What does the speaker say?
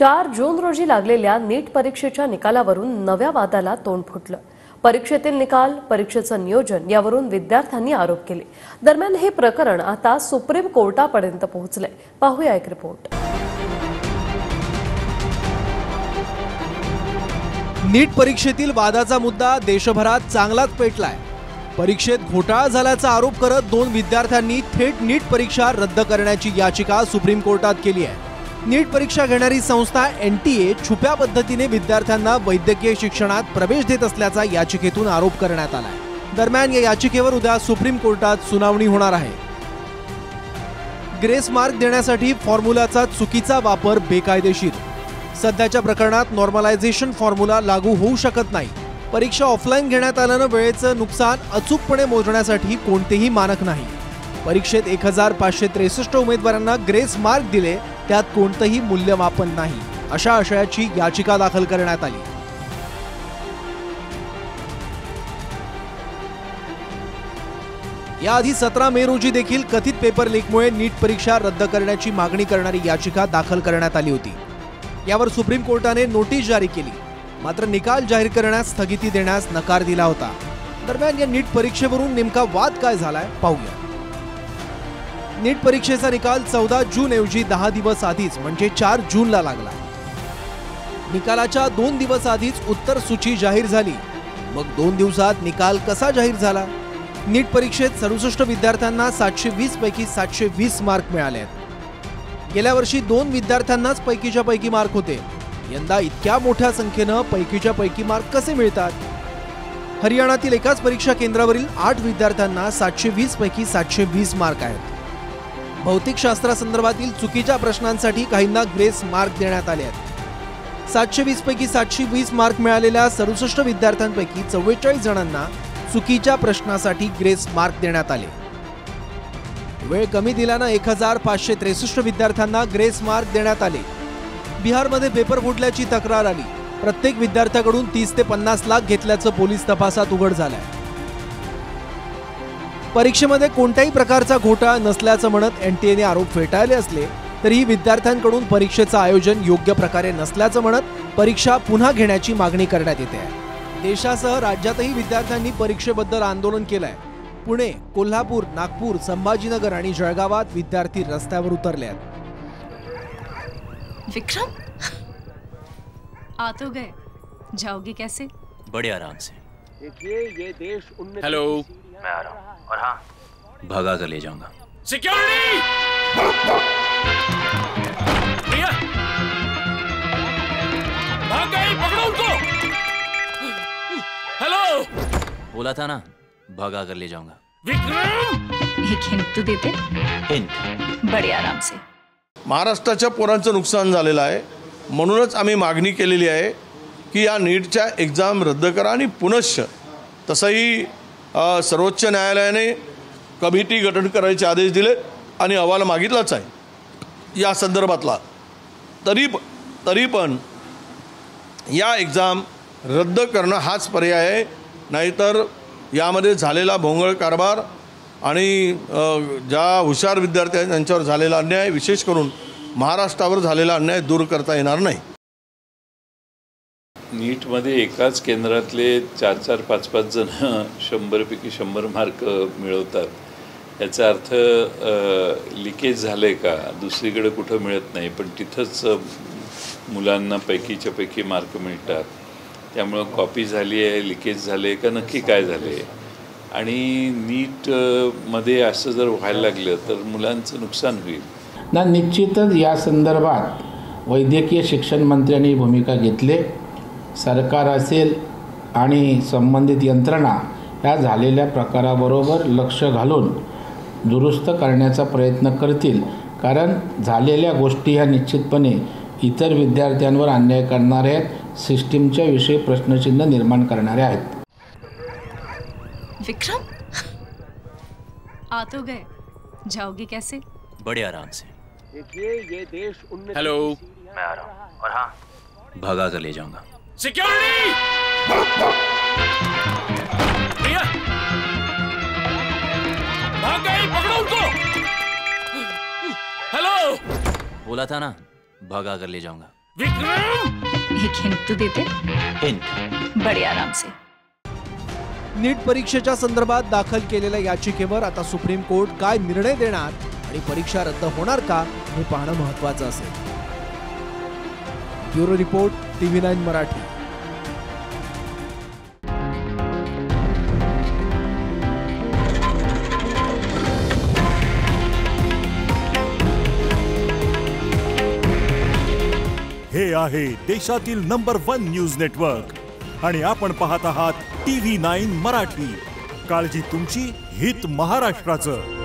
4 जून रोजी लागलेल्या नीट परीक्षेच्या निकालावरून नव्या वादाला तोंड फुटलं। परीक्षेतील निकाल, परीक्षेचं नियोजन यावरून विद्यार्थ्यांनी आरोप केले। दरम्यान हे प्रकरण आता सुप्रीम कोर्टापर्यंत पोहोचलंय। पाहूया एक रिपोर्ट। नीट परीक्षेतील वादाचा मुद्दा देशभरात चांगलाच पेटलाय। परीक्षेत घोटाळा झाल्याचा आरोप करत 2 विद्यार्थ्यांनी थेट नीट परीक्षा रद्द करण्याची याचिका सुप्रीम कोर्टात केली आहे। नीट परीक्षा घेणारी संस्था NTA छुप्या पद्धतीने विद्यार्थ्यांना वैद्यकीय शिक्षणात प्रवेश देत असल्याचा याचिकेतून आरोप करण्यात आलाय। दरम्यान या याचिकेवर उद्या सुप्रीम कोर्टात सुनावणी होणार आहे। ग्रेस मार्क देण्यासाठी फॉर्म्युलाचा चुकीचा वापर बेकायदेशीर। सध्याच्या प्रकरणात नॉर्मलायझेशन फॉर्म्युला लागू होऊ शकत नाही। परीक्षा ऑफलाईन घेण्यात आल्यानं वेळेचं नुकसान अचूकपणे मोजण्यासाठी कोणतेही मानक नाही। परीक्षेत 1563 उमेदवारांना ग्रेस मार्क दिले, त्यात कोणतेही मूल्यमापन नाही, अशा आशयाची याचिका दाखल करण्यात आली। याआधी 17 मे रोजी देखील कथित पेपर लीकमुळे नीट परीक्षा रद्द करण्याची मागणी करणारी याचिका दाखल करण्यात आली होती। यावर सुप्रीम कोर्टाने नोटीस जारी केली, मात्र निकाल जाहीर करण्यास स्थगिती देण्यास नकार दिला होता। दरम्यान या नीट परीक्षेवरून नेमका वाद काय झालाय पाहूया। नीट परीक्षेचा निकाल 14 जून ऐवजी 10 दिवस आधीच म्हणजे 4 जूनला लागला। निकालाच्या 2 दिवस आधीच उत्तर सूची जाहीर झाली। मग 2 दिवसात निकाल कसा जाहीर झाला? नीट परीक्षेत 67 विद्यार्थ्यांना 720 पैकी 720 मार्क मिळाले आहेत। गेल्या वर्षी 2 विद्यार्थ्यांनाच पैकीच्या पैकी मार्क होते। यंदा इतक्या मोठ्या संख्येने पैकीच्या पैकी मार्क कसे मिळतात? हरियाणातील एकाच परीक्षा केंद्रावरील 8 विद्यार्थ्यांना 720 पैकी 720 मार्क आहेत। भौतिकशास्त्रासंदर्भातील चुकीच्या प्रश्नांसाठी काहींना ग्रेस मार्क देण्यात आले आहेत। 720 पैकी 720 मार्क मिळालेल्या 67 विद्यार्थ्यांपैकी 44 जणांना चुकीच्या प्रश्नासाठी ग्रेस मार्क देण्यात आले। वेळ कमी दिल्यानं 1563 विद्यार्थ्यांना ग्रेस मार्क देण्यात आले। बिहारमध्ये पेपर फुटल्याची तक्रार आली। प्रत्येक विद्यार्थ्याकडून 30 ते 50 लाख घेतल्याचं पोलीस तपासात उघड झालंय। परीक्षेमध्ये कोणत्याही प्रकारचा घोटाळा नसल्याचं म्हणत NTA ने आरोप फेटाळले असले तरीही विद्यार्थ्यांकडून परीक्षेचं आयोजन योग्य प्रकारे नसल्याचं म्हणत परीक्षा पुन्हा घेण्याची मागणी करण्यात येते आहे। देशासह राज्यातही विद्यार्थ्यांनी परीक्षेबद्दल आंदोलन केलंय। पुणे, कोल्हापूर, नागपूर, संभाजीनगर आणि जळगावात विद्यार्थी रस्त्यावर उतरले आहेत। विक्रम, आ तो गए, जाओगे कैसे? बड़े आराम से। ये देश हेलो, मैं आ रहा हूँ। और हाँ, भगा कर ले जाऊंगा। सिक्योरिटी! भैया, भाग गए, पकड़ो उनको। हेलो, बोला था ना, भगा कर ले जाऊंगा। विक्रम! एक हिंट तो देते? हिंट? बड़े आराम से। महाराष्ट्राच्या पोरांचं नुकसान झालेलं आहे, म्हणूनच आम्ही मागणी केलेली आहे की या नीटच्या एक्झाम रद्द करा आणि पुनश्च तसंही सर्वोच्च न्यायालयाने कमिटी गठन करायचे आदेश दिले आणि अहवाल मागितलाच आहे या संदर्भातला। तरी पण या एक्झाम रद्द करणं हाच पर्याय आहे, नाहीतर यामध्ये झालेला भोंगळ कारभार आणि ज्या हुशार विद्यार्थी त्यांच्यावर झालेला अन्याय, विशेष करून महाराष्ट्रावर झालेला अन्याय दूर करता येणार नाही। नीटमध्ये एकाच केंद्रातले 4-4, 5-5 जण 100 पैकी 100 मार्क मिळवतात। याचा अर्थ लिकेज झाले का? दुसरीकडे कुठं मिळत नाही, पण तिथंच मुलांना पैकीच्या पैकी मार्क मिळतात। त्यामुळं कॉपी झाली आहे, लिकेज झाले का, नक्की काय झाले? आणि नीटमध्ये असं जर व्हायला लागलं तर मुलांचं नुकसान होईल ना। निश्चितच या संदर्भात वैद्यकीय शिक्षण मंत्र्यांनी भूमिका घेतली। सरकार असेल आणि संबंधित यंत्रणा या झालेल्या प्रकाराबरोबर लक्ष घालून दुरुस्त करण्याचा प्रयत्न करतील, कारण झालेल्या गोष्टी ह्या निश्चितपणे इतर विद्यार्थ्यांवर अन्याय करणारे आहेत, सिस्टीमच्या विषयी प्रश्नचिन्ह निर्माण करणारे आहेत। विक्रम, आ तो गए, जाओगे कैसे? बड़े आराम से। ये देश हेलो, मैं आ रहा हूँ। और हाँ, भगा कर ले जाऊंगा। सिक्योरिटी! भैया, भाग गए, पकड़ो उनको। हेलो, बोला था ना, भगा कर ले जाऊंगा। विक्रम एक हिंट तो देते, हिंट बड़े आराम से। नीट परीक्षेच्या संदर्भात दाखल केलेल्या याचिकेवर आता सुप्रीम कोर्ट काय निर्णय देणार आणि परीक्षा रद्द होणार का हे पाहणं महत्त्वाचं असेल. Bureau report, TV9 Marathi. हे आहे देशातील नंबर 1 न्यूज नेटवर्क आणि आपण पाहत आहात TV9 मराठी. काळजी तुमची, हित महाराष्ट्राचं.